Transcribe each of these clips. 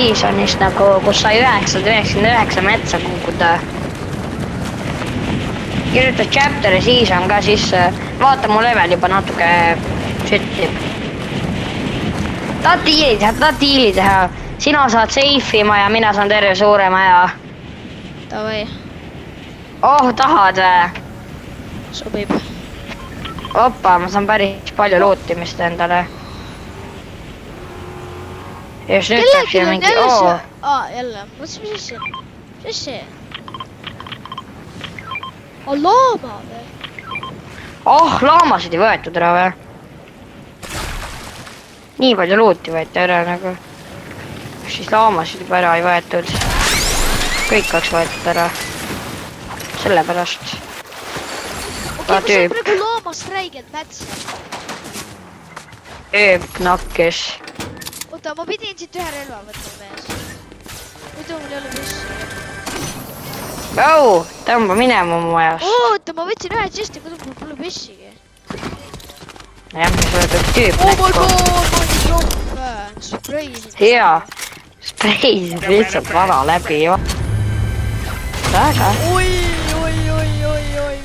Seasonist nagu, kus sai 999 metsa kukuda. Kirjuta chapter ja season ka sisse. Vaata mu level juba natuke süttib. Tahad diili teha. Sina saad safe'ima ja mina saan terve suure maja. Davai. Oh, tahad vä? Sobib. Oppa, ma saan päris palju lootimist endale. Just nüüd peaks siin mingi... jälle. Mõtlesin, mis see? Mis see? Laama või? Oh, laamasid ei võetud ära või? Nii palju looti võeti ära nagu. Siis laamasid juba ära ei võetud. Kõik oleks võetud ära. Sellepärast. Okei, ma saan praegu laamast räigelt mätsa. Ööb nakkes. Oota, ma pidin siit ühe relva võtma mees. Muidu mul ei ole püssi. Au, tõmba minema mu majast. Oota, ma võtsin ühe chesti, muidu mul pole püssigi. Jah, mis võetud tüüp Oh my god, ma olin jomp. Spraysid. Hea. Spraysid lihtsalt vana läbi. Väga. Oi,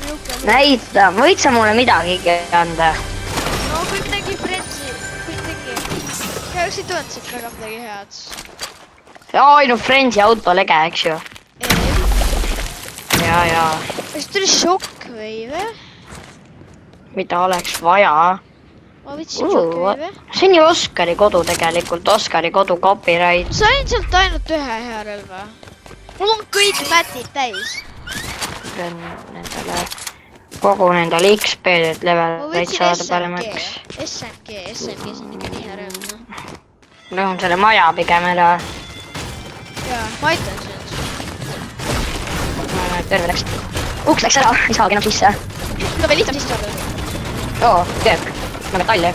milke. Näita, võid sa mulle midagi anda? No, kui midagi friendsi, kui midagi. Käiks ei tundnud siit väga midagi head. Ainult Friendsi auto lege, eks ju? Ja. Kas tuli šokk või? Mida oleks vaja? Ma võtsin šokk või? See on ju Oskari kodu tegelikult, Oskari kodu copyright. Sain sealt ainult ühe hea relva. Mul on kõik mätid täis. Kogu nendele XP-d level Ma võid võtsin saada paremaks. SMG on ikka nii hea relv. Lõhun selle maja pigem ära. Jaa, ma aitan sind. Terve läks. Uks läks ära, ei saagi enam sisse. No veel lihtsam sisse saada. Oo, tööb. Ma metalli.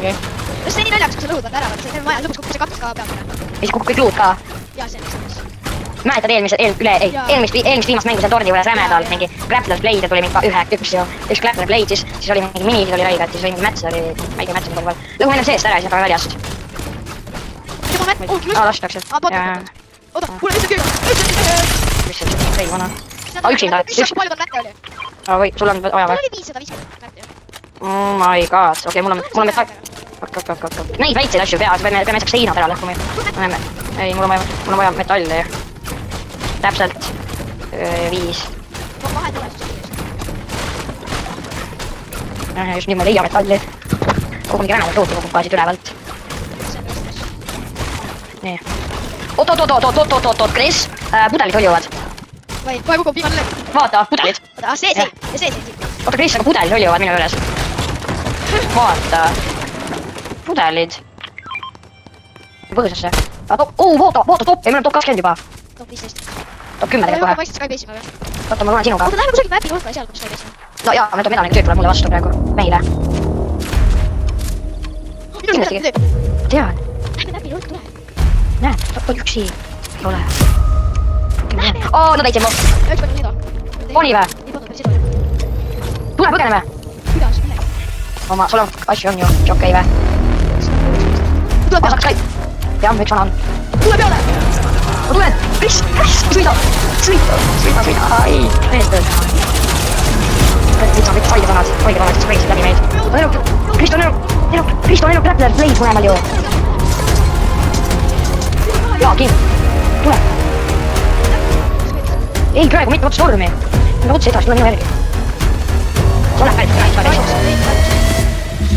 Kas see nii naljaks, kui sa lõhud ära, vaat see maja lõpuks kukub see kaks ka pealt ära. Ja siis kukub kõik luud ka. Jaa, see on lihtsam. Mäletad eelmist viimast mängu seal tordi juures rämedal mingi Grappler Blade tuli mingi üks Grappler Blade, siis oli mingi mini, siis oli räigad, siis oli mingi mäts, oli mäige mäts kogu peal. Lõhu enne seest ära ja siis hakkame väljast. Lastakse. Oota, mul on lihtsalt kõik. Mis see on vana? Üksinda. Mis palju tal mätte oli? Või, sul on vaja või? Mul oli 550 mätte. Oh my god, okei, mul on metall. Neid väikseid asju peas, peame näiteks seinad ära lõhkuma. Ei, mul on vaja metalli. Täpselt 5. Just nüüd ma ei leia metalli. Kogu mingi rämedalt looti kukub ka siit ülevalt. Nii. Oot, Kris, pudelid oljuvad. Kohe kukub viimane lõik. Vaata, pudelid. Oota, see. Oota, Kris, aga pudelid oljuvad minu juures. Vaata. Pudelid. Põõsasse. Vaata, top, ei, meil on top 20 juba. Top 15. Top 10 tegelikult kohe. Ma paistis Skype'isime või? Oota, ma loen sinuga. Oota, läheme kusagil mäpi hulka seal, kus Skype'isime. No jaa, me medalini tööd tuleb mulle vastu praegu. Meile. Kindlasti. Tean. Lähme mäpi hulka tule. Näed, üksi. Ei ole. Oo, no täitsin mu. Üks palju liido. Poni vä? Ei pannud veel sidu. Tule, põgeneme. Kuidas, millega? Sul on asju on ju, okei vä? Tule peale. Skype. Jah, üks vana on. Tule peale. Ma tulen. Kris, sõida. Ai, meeldib. Nüüd on kõik haiged vanad, kes võiksid läbi meid. Krist on elu Grappler Blade mõlemal ju. Jaa, Kim, tule. Ei, praegu mitte otsa tormi. Ma otsa edasi, tule minu järgi. Sa lähed päris Skype'i.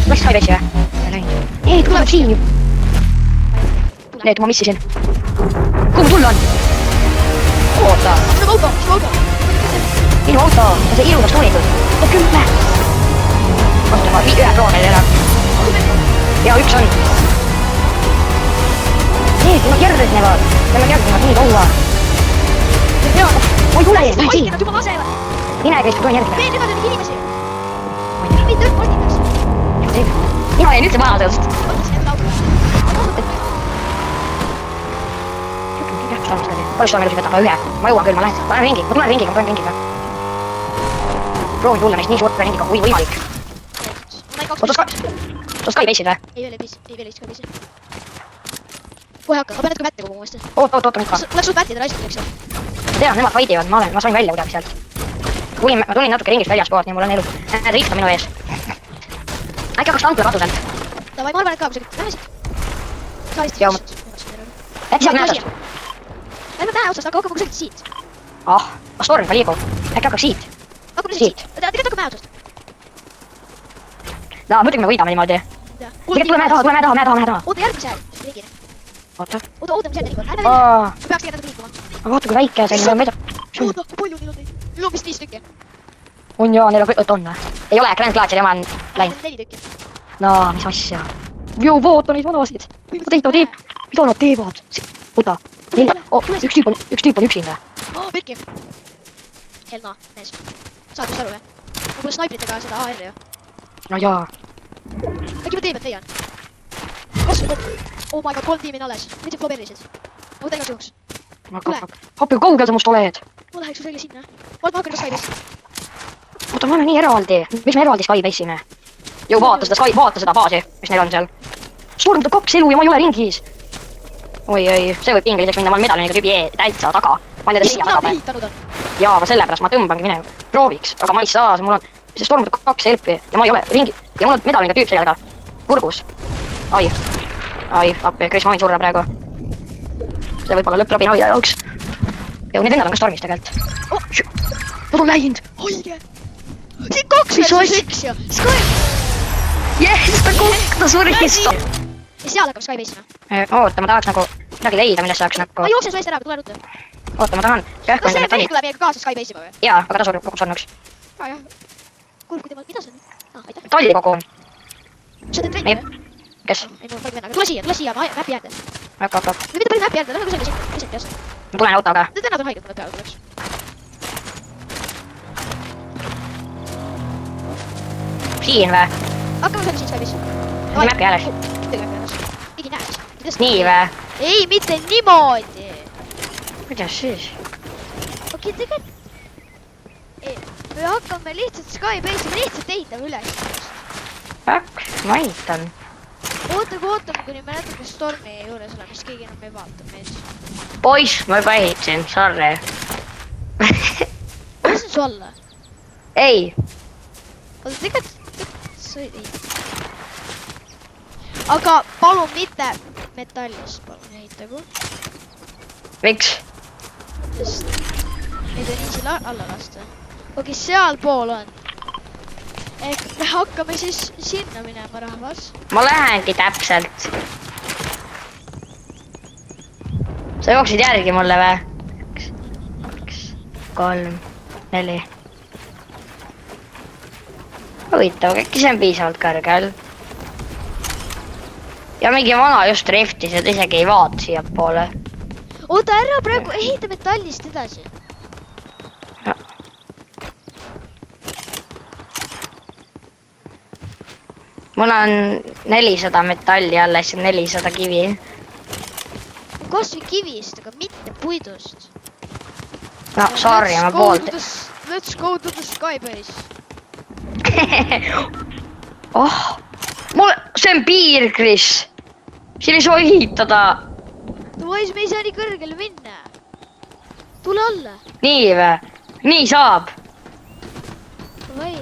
Läks Skype'i või? Ei, tuleb siin ju. Need, ma missisin. Kuhu tulla on? Oota. Minu auto. Minu auto on see ilus toonitud. Ja 10. Oota, ma ühe proon meil elab. Ja üks on. Need järgnevad. Need järgnevad nii kaua. Oi, tule, lähe siin. Nad juba lasevad. Mine, Kris, ma tulen järgmine. Veel juba tuli inimesi. Mitte õhk postitaks. Mina olin üldse vanadust. Otasin enda auto. Palju seda meil võtab, ühe. Ma jõuan küll, ma tulen ringiga. Proovin tulla neist nii suure ringiga kui võimalik. Oota, Skype'issid või? Ei veel ei Skype'isi. kohe hakkan, ma pean natuke mätte koguma uuesti. oota, ikka. Läks sul mättida raiskida, eks ju? ma tean, nemad fightivad, ma sain välja kuidagi sealt. ma tulin natuke ringist väljaspoolt, nii mul on elu. Riist on minu ees. äkki hakkaks tankla katuselt. Davai, ma arvan, et ka kusagil. Lähme siit. Saalist. Jaa, äkki sealt näed otsast? Lähme mäe otsast, aga hakkame kusagilt siit. Storm ka liigub. äkki hakkaks siit. Hakkame Siit. siit. Tegelikult hakkame mäe otsast. ma mõtlengi, me võidame niimoodi. tegelikult tule mäe taha. Oota järgmise ringini. oota. Oota, mis järgmine liigub. Lähme välja. Me peaks tegelikult liikuma. aga vaata kui väike see on, mida. Oota, kui palju neil on neid? Neil on vist 5 tükki. on jaa, neil on kõik, on või? ei ole, Grand Glacier jama on läinud. 4 tükki. no, mis asja. vaata neid vanasid. mida nad teevad? oota, üks tüüp on üksinda. Virki. Helna, mees. Saad just aru, jah? Ma pole snaipritega seda AR-i ju. no jaa. Äkki ma teemet leian? Oh my god, 3 tiimi on alles. Mitte floberisid. Ma võtan igaks juhuks. appi, kui kaugel sa must oled? Ma läheks ju selle sinna. Ma hakkan ka Skybase. oota, me oleme nii eraldi. miks me eraldi Skybase ime? vaata seda baasi, mis neil on seal. Storm võtab 2 elu ja ma ei ole ringis. oi, see võib pingeliseks minna, ma olen medaliniga tüübi täitsa taga. ma olen teda siia taga. ehitanud on. jaa, ma sellepärast ma tõmbangi minema. prooviks, aga ma ei saa, mul on. see Storm võtab 2 helpi ja ma ei ole ringi. ja mul on medaliniga tüüp seljaga. kurgus. ai, appi, Kris, ma võin surra praegu. see võib olla lõpp-läbi hoia jaoks. ja need vennad on ka Stormis tegelikult. Nad on läinud. Oige. Siin 2 versus 1 ju. Sky. Yes, ta suri. Ja seal hakkab Skybase. oota, ma tahaks nagu midagi leida, millest saaks nagu. Ma jooksen sellest ära, tule ruttu. oota, ma tahan. Kas see vehik tuleb meiega kaasa Skybase juba või? jaa, aga ta surub kogu surnuks. Jah. Kurb, kui tema, mida see on? Aitäh. Talli kogu. Sa teed trenni või? Kes? Ei, mul pole vennaga. Tule siia, ma mäpi äärde. hakkab. Või mitte päris mäpi äärde, lähme kusagile siin, keset peast. ma tulen autoga. Need vennad on haiged, kui nad peale tuleks. siin või? Hakkame selle siin Skybase. Mäpi ääres. Keegi näe siis. nii või? Ei, mitte niimoodi. kuidas siis? Okei, tegelikult... Me hakkame lihtsalt Skybase, me lihtsalt ehitame üles. ma ehitan. Ootame, kuni me natuke Stormi juures oleme, siis keegi enam ei vaata meid. poiss, ma juba ehitasin, sorry. Mis on su alla? ei. Oota, tegelikult see ei. Aga palun mitte metallist, palun ehitagu. miks? Sest neid on easy alla lasta. Okei, sealpool on. Ehk me hakkame siis sinna minema, rahvas. ma lähengi täpselt. sa jooksid järgi mulle või? 1, 2, 3, 4. huvitav, äkki see on piisavalt kõrgel? ja mingi vana just driftis ja ta isegi ei vaata siiapoole. Oota, ära praegu ehita metallist edasi. mul on 400 metalli alles ja 400 kivi. Kas või kivist, aga mitte puidust. no sorry, ma poolt. Let's go to the Skybase. see on piir, Kris. siin ei saa ehitada. Davai, me ei saa nii kõrgele minna. Tule alla. nii või? nii saab. Davai.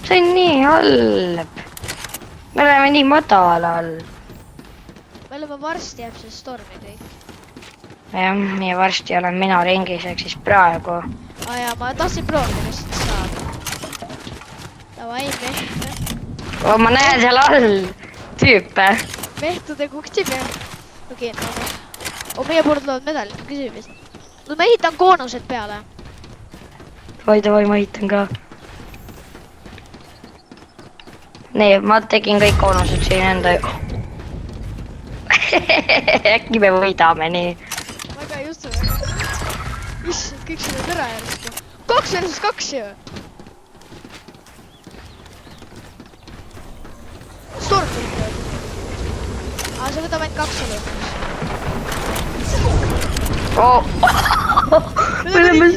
see on nii halb. me oleme nii madalal. Me oleme varsti jääb see Stormi kõik. jah, nii varsti olen mina ringis, ehk siis praegu. Jaa, ma tahtsin proovida, kas siit saab. Davai, mehte. ma näen seal all tüüpe. Mehtude kuktime. Okei, meie poole tulevad medalid, küsimus. No ma ehitan koonused peale. davai, ma ehitan ka. nii, ma tegin kõik koonused siin enda. äkki me võidame nii. Väga ei usu. Issand, kõik selle ära järjest. 2 versus 2 ju. Storm tuli peale. See võtab ainult 2 elu. me oleme...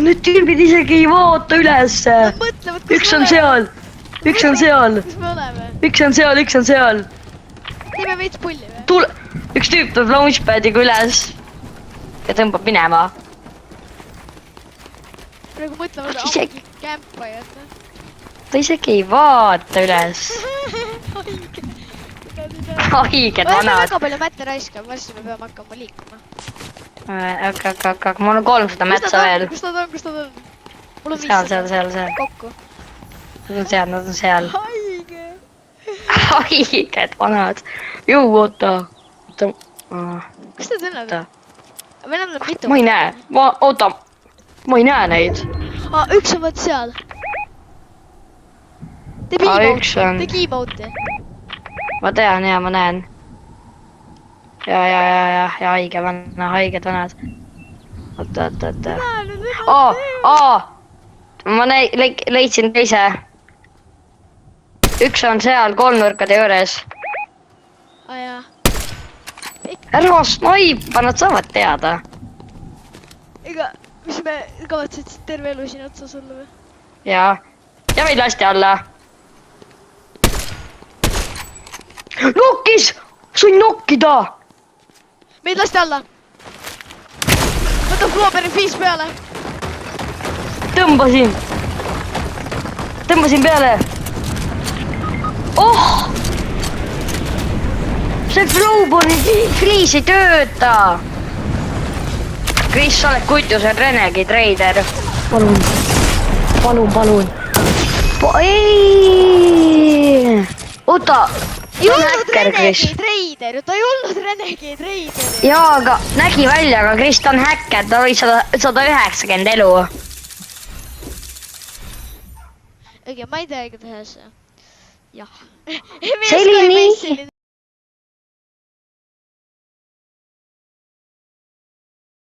need tüübid isegi ei vaata ülesse. Nad mõtlevad, üks on seal. Üks on seal. Kus me oleme? üks on seal. Teeme veits pulli või? Tule, üks tüüp tuleb launchpadiga üles ja tõmbab minema. Praegu mõtlevad Isegi- ammugi kämpajad. Ta isegi ei vaata üles. Haiged Oleme vanad. väga palju mätte raiskab, varsti me peame hakkama liikuma. Aga mul on 300 mätsa veel. Kus nad on? Mul on Seal. 500 kokku. Nad on seal. Haige. Haiged vanad. Jõu, oota. Kus nad on? Meil on mitu. Ma ei näe. Oota. Ma ei näe neid. Üks on vaat seal. Üks on. Tegi e-mouti. Ma tean ja ma näen. Ja haiged vanad. Oota. Ma leidsin teise. Üks on seal kolmnurkade juures. Jaa. Ära snaipa, nad saavad teada. Ega, mis me kavatsid terve elu siin otsas olla või? Ja meid lasti alla. Nokkis! Sain nokkida! Meid lasti alla! Võtab Globeri 5 peale! Tõmbasin peale. Oh! See Globeri fliis ei tööta. Kris, sa oled kutu, see on Renegade Raider. Palun. Ei! Oota! Ei olnud Renegade Raider, ta ei olnud Renegade Raider. Jaa, aga nägi välja, aga Kris, ta on häkker, ta oli 190 elu. Õige, ma ei tea, igatahes. Jah. See oli